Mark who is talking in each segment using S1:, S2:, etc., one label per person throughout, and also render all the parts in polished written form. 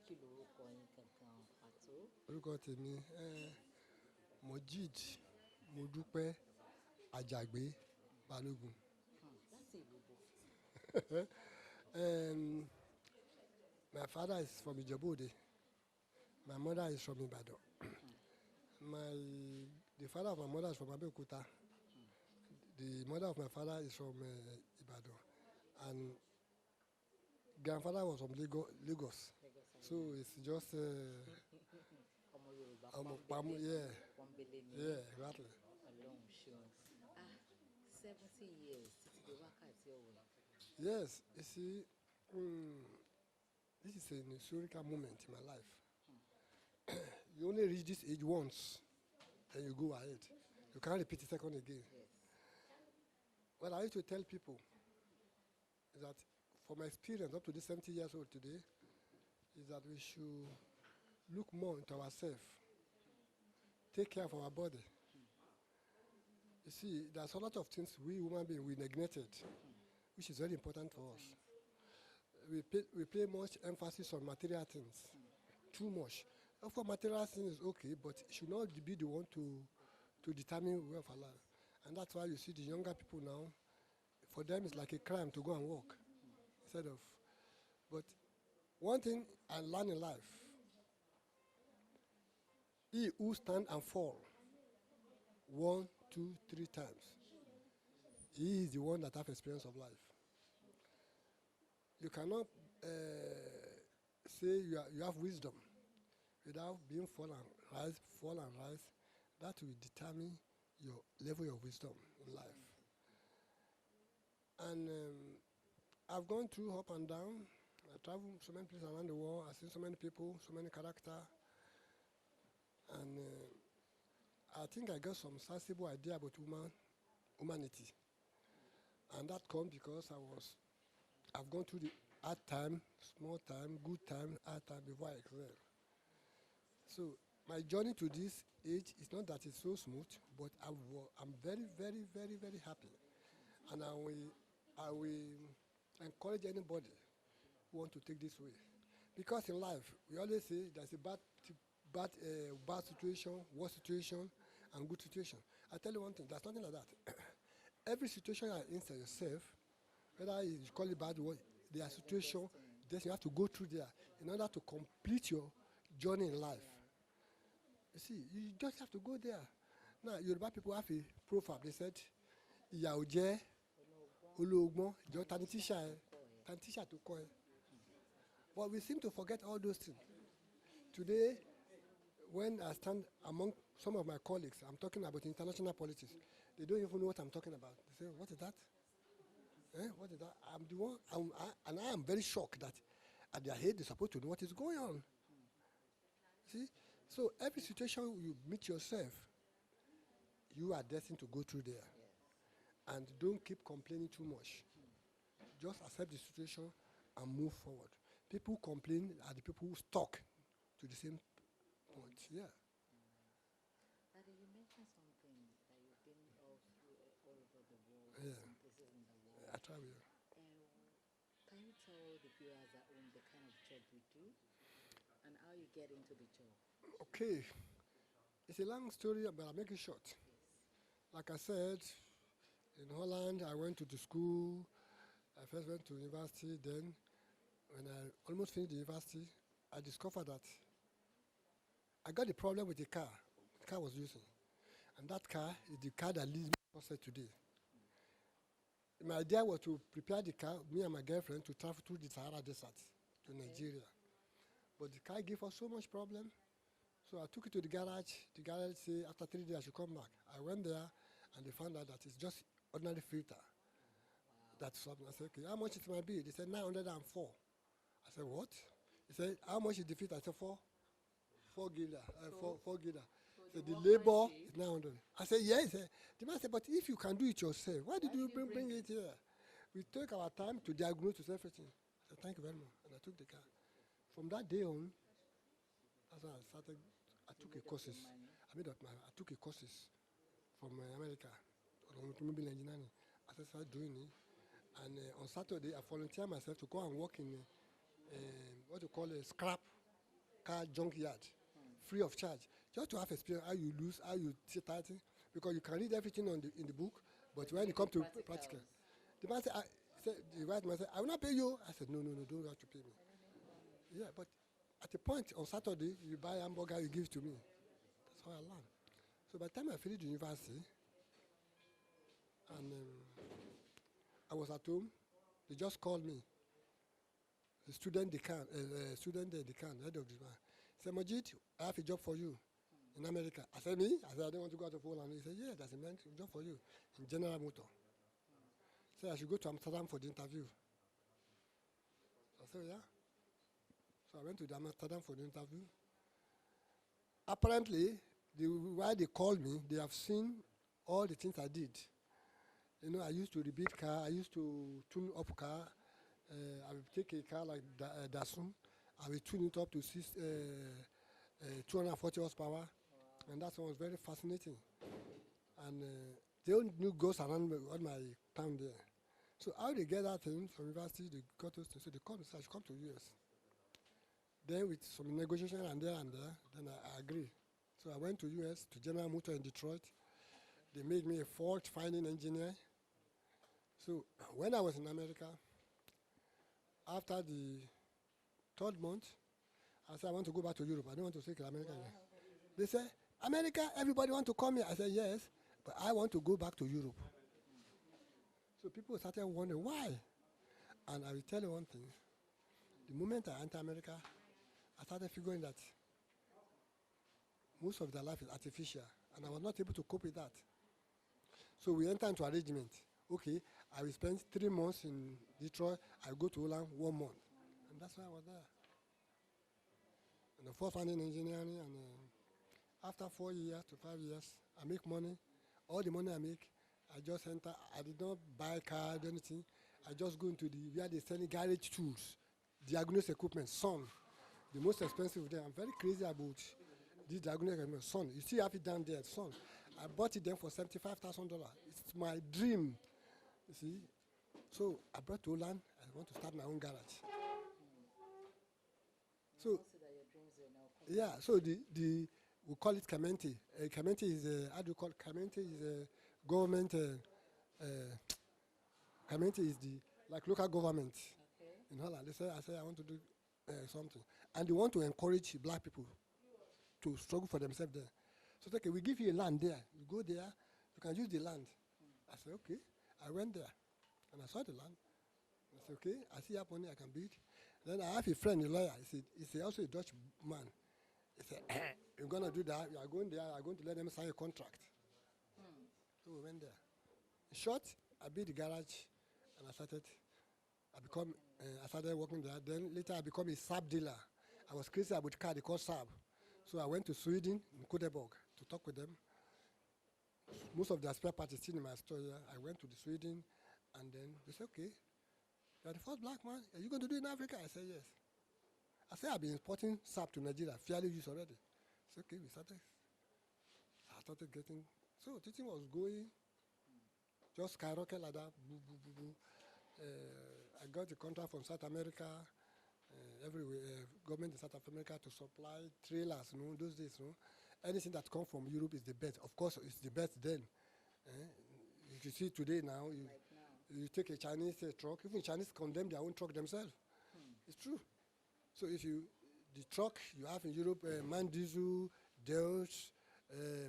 S1: kí lorúkọ yín gangan pàtó?
S2: Orúkọ tèmi Mojeed Balogun.
S1: Láti ìlú bo.
S2: My father is from Ijebu-Ode. My mother is from Ibadan. The father of my mother is from Abeokuta. The mother of my father is from Ibadan. And grandfather was from Lagos. So it's just
S1: Ọmọ Yorùbá
S2: yeah,
S1: pọ́nbélé ni.
S2: yeah, exactly.
S1: Ọlọ́run ṣeun. 70 years títí di wákàtí ọ̀wọ̀.
S2: Yes, you see, this is an historical moment in my life. You only reach this age once, and you go ahead. You can't repeat it second again.
S1: Yes.
S2: What I used to tell people is that, from my experience up to this 70 years old today, is that we should look more into ourselves, take care of our body. You see, there's a lot of things we human beings we neglected, which is very important for us. We pay much emphasis on material things, too much. For material things is okay, but it should not be the one to determine where of our life. And that's why you see the younger people now, for them it's like a crime to go and work instead of. But one thing I learned in life, he who stand and fall 1, 2, 3 times, he is the one that have experience of life. You cannot say you have wisdom without being fall and rise. That will determine your level of wisdom in life. And I've gone through up and down. I traveled so many places around the world. I've seen so many people, so many characters. And I think I got some sensible idea about humanity. And that comes because I've gone through the hard time, small time, good time, hard time before I excel. So my journey to this age is not that it's so smooth, but I'm very, very, very, very happy. And I will encourage anybody who want to take this way. Because in life, we always say there's a bad situation, worse situation, and good situation. I tell you one thing, there's nothing like that. Every situation you are in yourself, whether you call it bad or there are situations that you have to go through there in order to complete your journey in life. You see, you just have to go there. Now, Yoruba people have a proverb. They said, "Ìyà ò jẹ olóògbọ́n, ìjọ tani tíṣà tó kọ́ ẹ." But we seem to forget all those things. Today, when I stand among some of my colleagues, I'm talking about international politics. They don't even know what I'm talking about. They say, "What is that? What is that?" I'm the one, and I am very shocked that at their head they're supposed to know what is going on. See, so every situation you meet yourself, you are destined to go through there, and don't keep complaining too much. Just accept the situation and move forward. People who complain are the people who stuck to the same point. Yeah.
S1: Daddy, you mentioned something that you've been all over the world, some places in the world.
S2: I travel.
S1: Can you tell the viewers at home the kind of job we do and how you get into the job?
S2: Okay. It's a long story, but I'll make it short.
S1: Yes.
S2: Like I said, in Holland, I went to the school. I first went to university. Then, when I almost finished the university, I discovered that I got a problem with the car I was using. And that car is the car that leads me to success today. My idea was to prepare the car, me and my girlfriend, to travel through the Sahara Desert to Nigeria. But the car gave us so much problem. So I took it to the garage. The garage said after 3 days I should come back. I went there and they found out that it's just ordinary filter. That's something. I said, okay, how much it might be? They said 904. I said, what? He said, how much is the filter? I said, 4 gilda. 4 gilda. So the labor is 900. I said, yeah. He said, the man said, but if you can do it yourself, why did you bring it here? We took our time to diagnose everything. I said, thank you very much. And I took the car. From that day on, that's when I started. I took a courses. I took a courses from America, automobile engineering. I started doing it. And on Saturday, I volunteered myself to go and work in what you call a scrap car junkyard, free of charge, just to have experience how you lose, how you tighten, because you can read everything in the book, but when it comes to practical, the man said, the white man said, I will not pay you. I said, no, don't have to pay me. Yeah, but at a point on Saturday, you buy a hamburger, you give it to me. That's how I learned. So by the time I finished university, and I was at home, they just called me. The student decan, head of the man. He said, Mojeed, I have a job for you in America. I said, me? I said, I don't want to go out of Poland. He said, yeah, there's a job for you in General Motor. He said, I should go to Amsterdam for the interview. I said, yeah. So I went to Amsterdam for the interview. Apparently, why they called me, they have seen all the things I did. You know, I used to rebuild car, I used to tune up car. I will take a car like Datsun, I will tune it up to 240 horsepower, wow. And that was very fascinating. And they all knew goes around all my town there. So how they get that thing from university, they got us to say, they called me, I should come to US. Then with some negotiation and there, then I agree. So I went to US, to General Motor in Detroit. They made me a fault-finding engineer. So when I was in America, after the third month, I said, I want to go back to Europe. I don't want to stay in America again. They said, America, everybody want to come here. I said, yes, but I want to go back to Europe. So people started wondering why. And I will tell you one thing. The moment I enter America, I started figuring that most of their life is artificial, and I was not able to cope with that. So we entered into arrangement. Okay, I will spend 3 months in Detroit. I go to Holland 1 month, and that's why I was there. And the first one in engineering, and after 4 years to 5 years, I make money. All the money I make, I just enter. I did not buy car or anything. I just go into where they selling garage tools, diagnosis equipment, Sun, the most expensive there. I'm very crazy about this diagnosis equipment, Sun. You see, have it down there, Sun. I bought it then for $75,000. It's my dream. You see, so I brought to Holland. I want to start my own garage. So yeah, so we call it Kamenti. Kamenti is how do you call it? Kamenti is a government. Kamenti is the like local government in Holland. They say, I want to do something, and they want to encourage black people to struggle for themselves there. So okay, we give you a land there. You go there, you can use the land. I said, okay. I went there, and I saw the land. I said, okay, I see how money I can build. Then I have a friend, a lawyer. He's also a Dutch man. He said, you're going to do that. You are going there. I'm going to let them sign a contract. So we went there. In short, I built the garage, and I started working there. Then later I became a Saab dealer. I was crazy about the car they call Saab. So I went to Sweden, in Göteborg, to talk with them. Most of their spare parts is still in my store here. I went to Sweden, and then they said, okay, you're the first black man. Are you going to do it in Africa? I said, yes. I said, I've been importing SAP to Nigeria, fairly used already. I said, okay, I started getting, so teaching was going, just skyrocket like that, boo, boo, boo, boo. I got a contract from South America, everywhere, government in South America to supply trailers, those days, anything that comes from Europe is the best. Of course, it's the best then. If you see today now, you take a Chinese truck, even Chinese condemn their own truck themselves. It's true. So the truck you have in Europe, MAN Diesel, Dodge,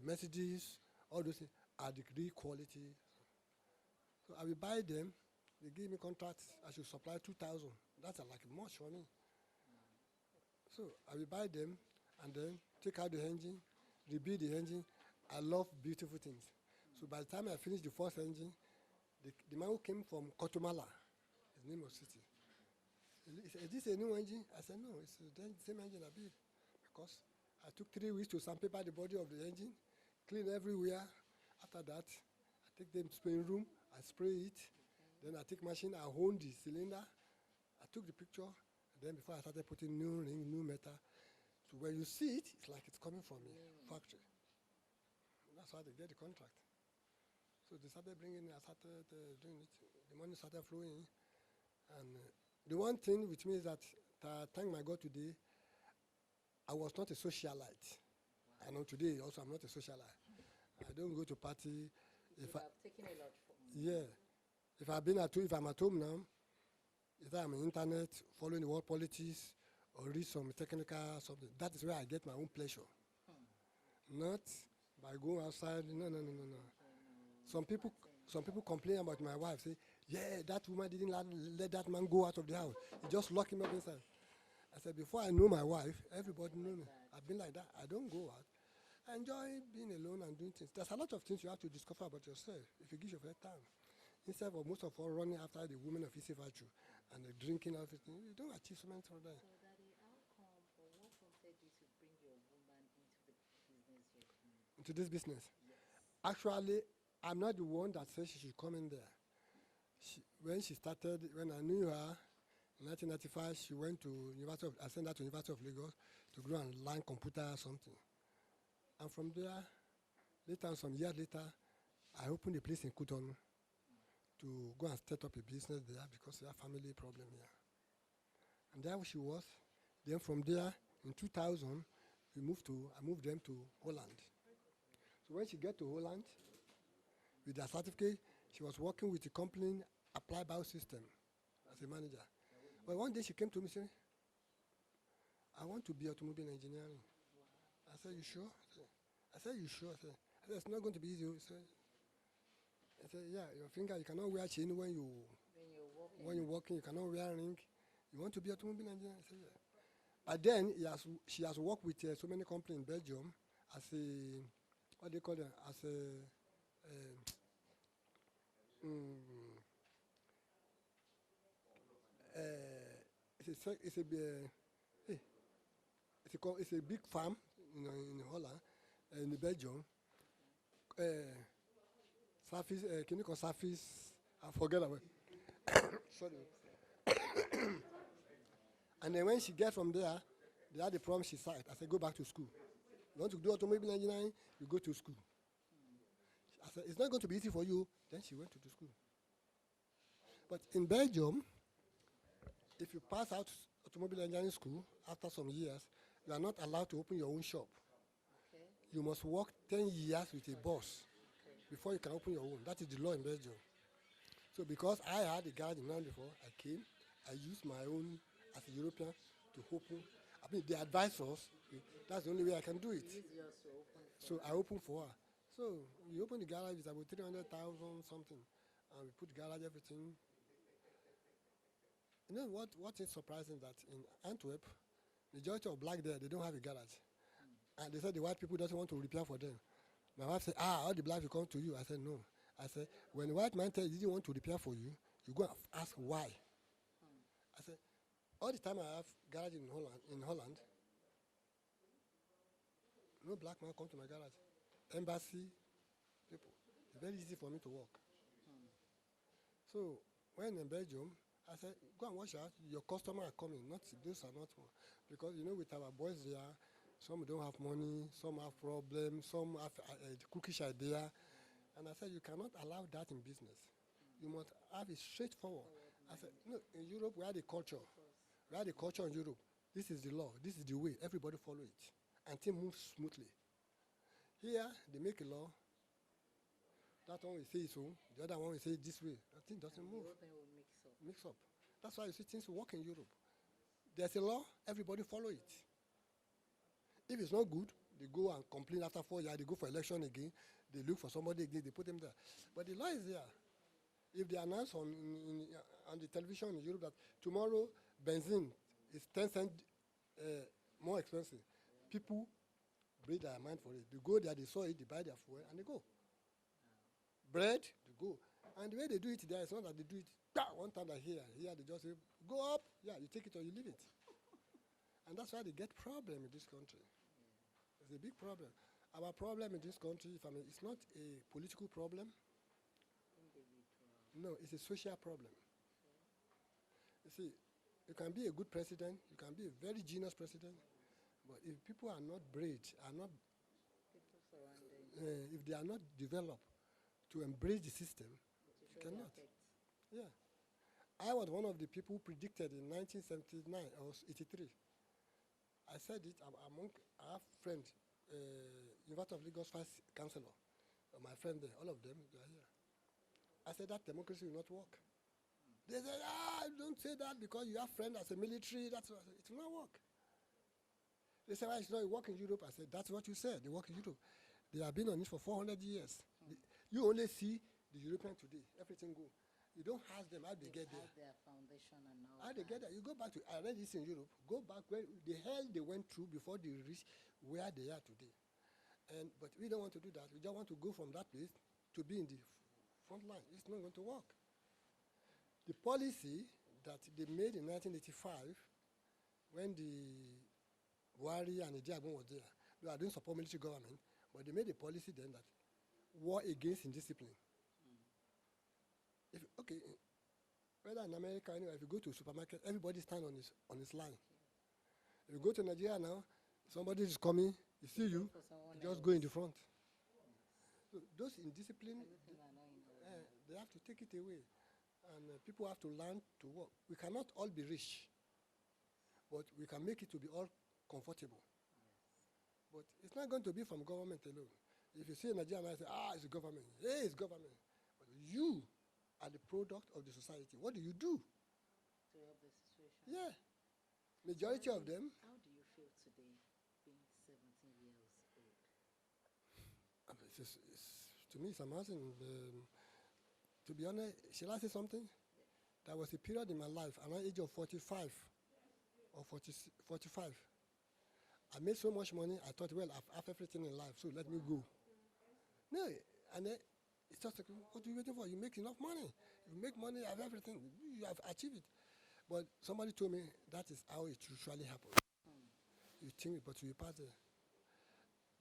S2: Mercedes, all those things are the real quality. So I will buy them. They give me contracts. I should supply 2,000. That's like much for me. So I will buy them and then take out the engine, rebuild the engine. I love beautiful things. So by the time I finished the first engine, the man who came from Kotomala, his name was City. He said, is this a new engine? I said, no, it's the same engine I built. Because I took 3 weeks to sandpaper the body of the engine, clean everywhere. After that, I take them to spray room, I spray it. Then I take machine, I hone the cylinder. I took the picture. And then before I started putting new ring, new metal. So when you see it, it's like it's coming from a factory. And that's how they get the contract. So they started bringing it, I started doing it. The money started flowing. And the one thing with me is that I thank my God today, I was not a socialite. I know today also I'm not a socialite. I don't go to party.
S1: If I've taken a lot from
S2: Yeah, if I've been at home, if I'm at home now, if I'm on the internet following the world politics or read some technical something, that is where I get my own pleasure. Not by going outside. No, no, no, no, no. Some people complain about my wife. Say, yeah, that woman didn't let that man go out of the house. He just locked him up inside. I said, before I know my wife, everybody know me. I've been like that. I don't go out. I enjoy being alone and doing things. There's a lot of things you have to discover about yourself if you give yourself time. Instead of most of all running after the women of easy virtue and the drinking everything, you don't achieve so many things there.
S1: So, Daddy, how come or what prompted you to bring your woman into the business you're doing?
S2: Into this business.
S1: Yes.
S2: Actually, I'm not the one that said she should come in there. When she started, when I knew her, in 1995, she went to I sent her to University of Lagos to go and learn computer or something. And from there, later, some years later, I opened a place in Cotonou to go and set up a business there because we have family problem here. And there she was. Then from there, in 2000, I moved them to Holland. So when she get to Holland, with her certificate, she was working with the company Applied Biosystem as a manager. But one day she came to me saying, I want to be automobile engineering. I said, you sure? I said, you sure? I said, it's not going to be easy. I said, yeah, your finger, you cannot wear chain when you're walking, you cannot wear a ring. You want to be automobile engineer? I said, yeah. But then she has worked with so many companies in Belgium as a, what do you call them? As a, it's a big farm in Holland, in Belgium. Surface, can you call surface? I forget about it. Sorry. And then when she gets from there, they had the problem she said. I said, go back to school. You want to do automobile engineering? You go to school. I said, it's not going to be easy for you. Then she went to the school. But in Belgium, if you pass out automobile engineering school after some years, you are not allowed to open your own shop.
S1: Okay.
S2: You must work 10 years with a boss before you can open your own. That is the law in Belgium. So because I had a garage in London before, I came, I used my own as a European to open. I mean, they advised us, that's the only way I can do it. So I opened for her. So we opened the garage, it's about 300,000 something. And we put garage, everything. You know what is surprising that in Antwerp, majority of black there, they don't have a garage. And they said the white people doesn't want to repair for them. My wife said, all the blacks will come to you. I said, no. I said, when the white man tells you he didn't want to repair for you, you go and ask why. I said, all the time I have garage in Holland, no black man come to my garage. Embassy, people. It's very easy for me to work. So when in Belgium, I said, go and watch out. Your customers are coming. Not those are not more. Because, you know, with our boys there, some don't have money, some have problems, some have the cookish idea. And I said, you cannot allow that in business. You must have it straightforward. I said, no, in Europe, we have the culture. We have the culture in Europe. This is the law. This is the way. Everybody follow it. And things move smoothly. Here, they make a law. That one will say so. The other one will say this way. The thing doesn't move.
S1: The whole thing will
S2: Mix up. That's why you see things work in Europe. There's a law. Everybody follow it. If it's not good, they go and complain after 4 years. They go for election again. They look for somebody again. They put them there. But the law is there. If they announce on the television in Europe that tomorrow benzene is 10 cents more expensive, people break their mind for it. They go there, they saw it, they buy their fuel, and they go. Bread, they go. And the way they do it there, it's not that they do it one time like here. Here they just say, go up, yeah, you take it or you leave it. And that's why they get problem in this country. It's a big problem. Our problem in this country, it's not a political problem. No, it's a social problem. You see, you can be a good president, you can be a very genius president, but if people are not bridged, if they are not developed to embrace the system, you cannot. Yeah. I was one of the people who predicted in 1979 or 83. I said it among our friend, University of Lagos Vice Chancellor, my friend there, all of them, they are here. I said that democracy will not work. They said, don't say that because you have friends as a military, that's what, it will not work. They said, well, it's not work in Europe. I said, that's what you said, they work in Europe. They have been on it for 400 years. You only see the European today, everything go. You don't ask them how they get there.
S1: Their foundation and all
S2: How they get there? You go back to, I read this in Europe, go back where the hell they went through before they reached where they are today. But we don't want to do that. We just want to go from that place to be in the front line. It's not going to work. The policy that they made in 1985, when the Buhari and the Diagbon was there, they are doing support military government, but they made a policy then that war against indiscipline. Whether in America, anyway, if you go to a supermarket, everybody stand on his line. If you go to Nigeria now, somebody is coming, he see you, you just go in the front. So those indiscipline, they have to take it away. And people have to learn to work. We cannot all be rich, but we can make it to be all comfortable. But it's not going to be from government alone. If you see Nigeria, I say, it's the government. Hey, it's government. But you are the product of the society. What do you do?
S1: To help the situation.
S2: Yeah. Majority of them.
S1: How do you feel today, being 17 years old?
S2: To me, it's amazing. To be honest, shall I say something? There was a period in my life, around the age of 45 or 45. I made so much money, I thought, well, I have everything in life, so let me go. No, and then it's just like, what are you waiting for? You make enough money. You make money, you have everything. You have achieved it. But somebody told me that is how it usually happens. You think, but you pass there.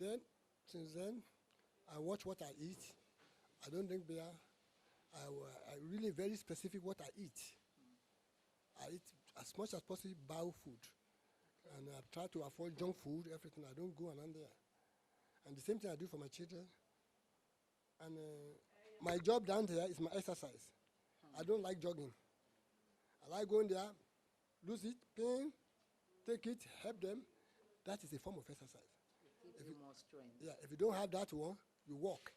S2: Then, since then, I watch what I eat. I don't drink beer. I really very specific what I eat. I eat as much as possible bio food. And I try to avoid junk food, everything. I don't go around there. And the same thing I do for my children. And my job down there is my exercise. I don't like jogging. I like going there, lose it, pain, take it, help them. That is a form of exercise.
S1: It gives you more strength.
S2: Yeah, if you don't have that one, you walk.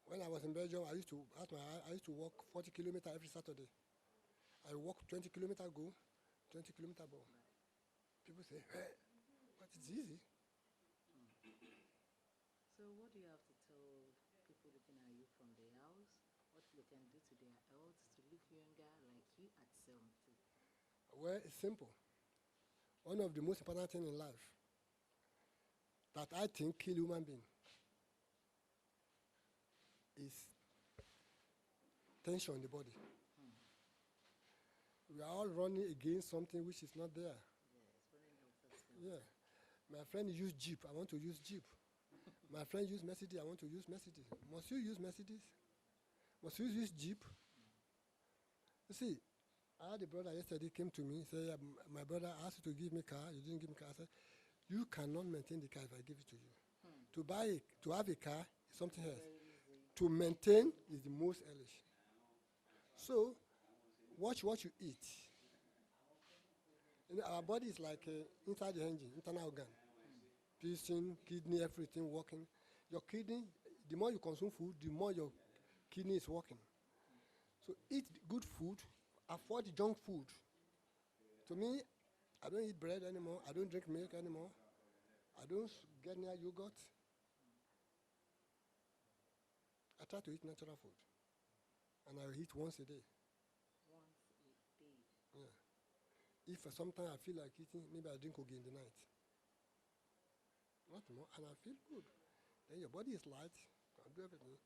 S2: When I was in Belgium, I used to walk 40 kilometers every Saturday. I walk 20 kilometers go, 20 kilometers back. People say, hey, but it's easy.
S1: So what do you have to tell people looking at you from the house? What they can do to their health to look younger like you at 70?
S2: Well, it's simple. One of the most important things in life that I think kill human being is tension in the body. We are all running against something which is not there. Yeah. My friend used Jeep. I want to use Jeep. My friend used Mercedes. I want to use Mercedes. Must you use Mercedes? Must you use Jeep? You see, I had a brother yesterday came to me, said, my brother asked you to give me a car. You didn't give me a car. I said, you cannot maintain the car if I give it to you. To have a car is something else. To maintain is the most hellish. So, watch what you eat. You know, our body is like inside the engine, internal organ. Piston, kidney, everything working. Your kidney, the more you consume food, the more your kidney is working. So eat good food, avoid junk food. To me, I don't eat bread anymore. I don't drink milk anymore. I don't get near yogurt. I try to eat natural food. And I eat once a day.
S1: Once a day?
S2: Yeah. If sometimes I feel like eating, maybe I drink again in the night. Not more, and I feel good. Then your body is light, you can do everything.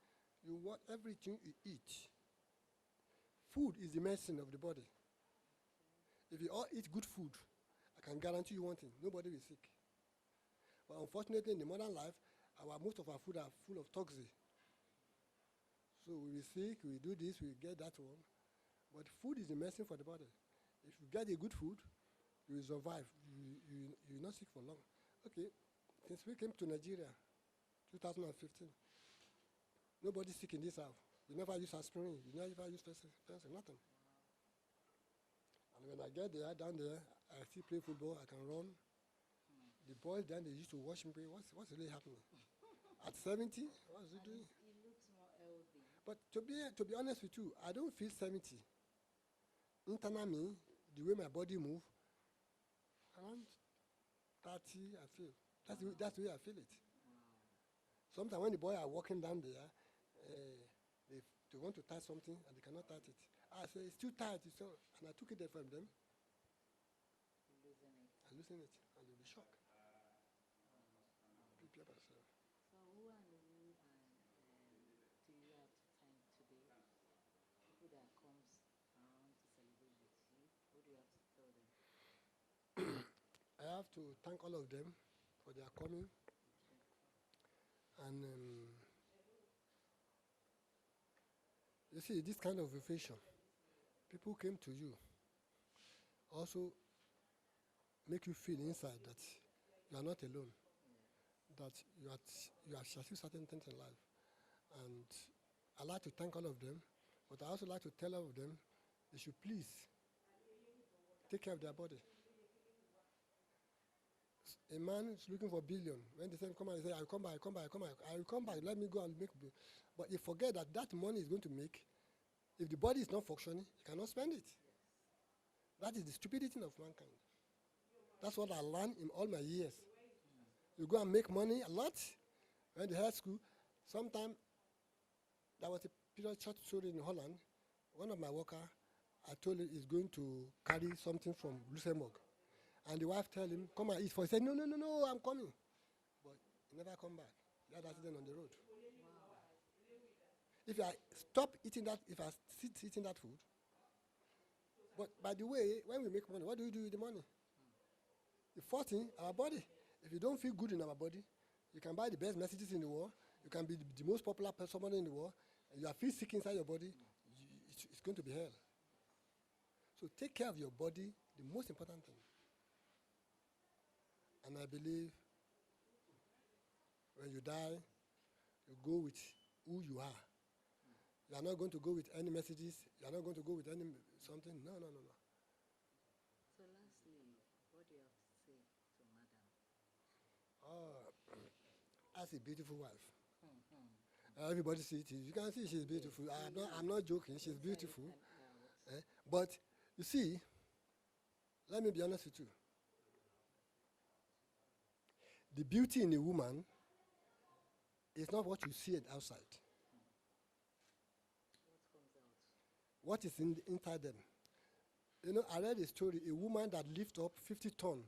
S2: You want everything you eat. Food is the medicine of the body. If you all eat good food, I can guarantee you one thing, nobody will sick. But unfortunately, in the modern life, most of our food are full of toxins. So we will sick, we do this, we get that one. But food is the medicine for the body. If you get a good food, you will survive. You will not sick for long. Okay, since we came to Nigeria, 2015, nobody's sick in this house. We never use aspirin. We never use penicillin, nothing. And when I get there, down there, I still play football. I can run. The boys then they used to watch me play. What's really happening? At 70, what's he doing?
S1: He looks more healthy.
S2: But to be honest with you, I don't feel 70. Internal me, the way my body move, around 30, I feel. That's the way I feel it. Sometimes when the boys are walking down there, they want to touch something and they cannot touch it. I say, it's too tight. And I took it there from them.
S1: Losing it.
S2: I'm losing it. And they'll be shocked. Prepare myself.
S1: So who do you have to thank today? People that comes around to celebrate with you. What do you have to tell them?
S2: I have to thank all of them for their coming. And you see, this kind of invitation, people came to you, also make you feel inside that you are not alone, that you are achieved certain things in life. And I like to thank all of them, but I also like to tell all of them they should please take care of their body. A man is looking for billion. When they say come and say, I'll come back, let me go and make bill. But you forget that money is going to make, if the body is not functioning, you cannot spend it. That is the stupidity of mankind. That's what I learned in all my years. You go and make money a lot. When they had school, sometime there was a period short story in Holland. One of my workers, I told him he's going to carry something from Luxembourg. And the wife tell him, come and eat. He said, no, I'm coming. But he never come back. He had accident on the road.
S1: Wow.
S2: If I stop eating that, if I sit eating that food, but by the way, when we make money, what do we do with the money? The first thing, our body. If you don't feel good in our body, you can buy the best messages in the world, you can be the most popular person in the world, and you feel sick inside your body, it's going to be hell. So take care of your body, the most important thing. And I believe when you die, you go with who you are. You are not going to go with any messages. You are not going to go with any something. No.
S1: So lastly, what do you have to say to Madam?
S2: Oh, that's a beautiful wife. Everybody sees it. You can see she's beautiful. I'm not joking. She's beautiful. But you see, let me be honest with you. The beauty in a woman is not what you see it outside.
S1: What comes out?
S2: What is inside them? You know, I read a story, a woman that lifted up 50-ton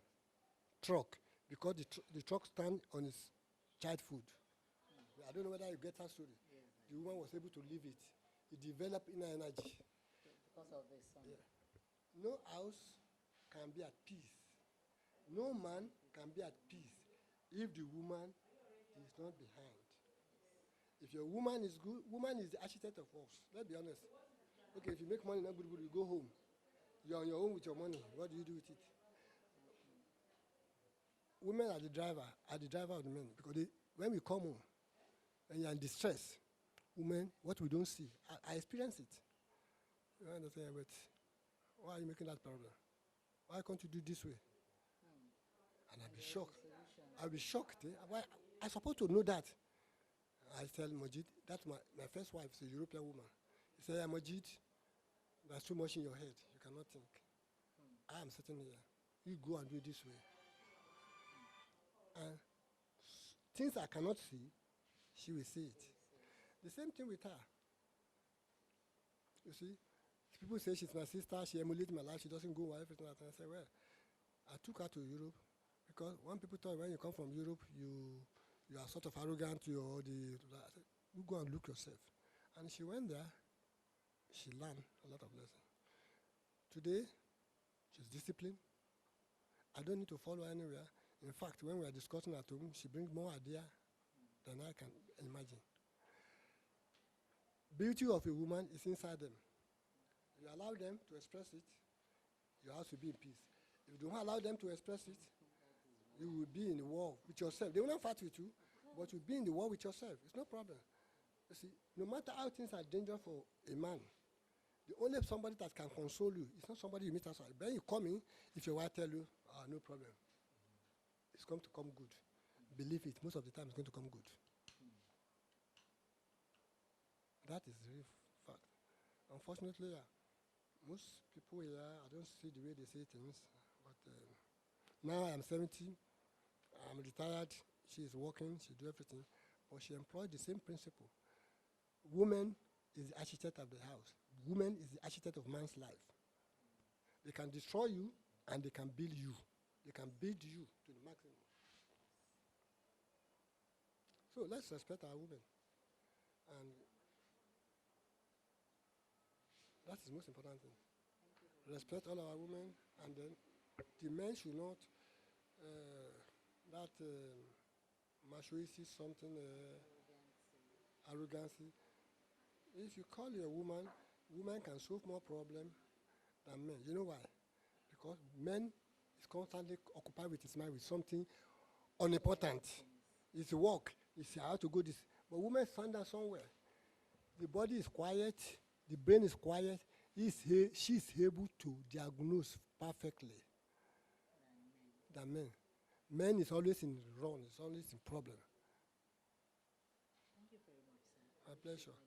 S2: truck because the truck stand on its child food. I don't know whether you get that story.
S1: Yes,
S2: The woman was able to live it. It developed inner energy.
S1: because of the sun.
S2: Yeah. No house can be at peace. No man can be at peace if the woman is not behind. If your woman is good, woman is the architect of works. Let's be honest. Okay, if you make money, not good, you go home. You're on your own with your money. What do you do with it? Women are the driver of the men. Because when we come home, when you're in distress, women, what we don't see, I experience it. You understand? But why are you making that problem? Why can't you do this way? And I'll be shocked. I'll be shocked. Why? I'm supposed to know that. I tell Mojeed, that's my first wife, is a European woman. He said, yeah, Mojeed, there's too much in your head. You cannot think. I am sitting here. You go and do it this way. And things I cannot see, she will see it. The same thing with her. You see, people say she's my sister, she emulates my life, she doesn't go everything like that. I say, well, I took her to Europe because when people thought when you come from Europe, you are sort of arrogant, I said, you go and look yourself. And she went there, she learned a lot of lessons. Today, she's disciplined. I don't need to follow anywhere. In fact, when we are discussing at home, she brings more idea than I can imagine. Beauty of a woman is inside them. You allow them to express it, you have to be in peace. If you don't allow them to express it, you will be in the war with yourself. They will not fight with you, but you'll be in the war with yourself. It's no problem. You see, no matter how things are dangerous for a man, The only somebody that can console you is not somebody you meet outside. When you come in, if your wife tell you, no problem, it's going to come good. Believe it, most of the time it's going to come good. That is the real fact. Unfortunately, most people here, I don't see the way they say things. But now I'm 70, I'm retired, she is working, she do everything, but she employed the same principle. Woman is the architect of the house. Woman is the architect of man's life. They can destroy you and they can build you. They can build you to the maximum. So let's respect our women. And that is the most important thing. Respect all our women, and then the men should not that machoistic something arrogancy. If you call your woman, women can solve more problem than men. You know why? Because men is constantly occupied with his mind with something unimportant. It's work. It's how to go this. But women stand down somewhere. The body is quiet. The brain is quiet. She's able to diagnose perfectly than men. Men is always in run. It's always in problem.
S1: Thank you very much, sir.
S2: My pleasure.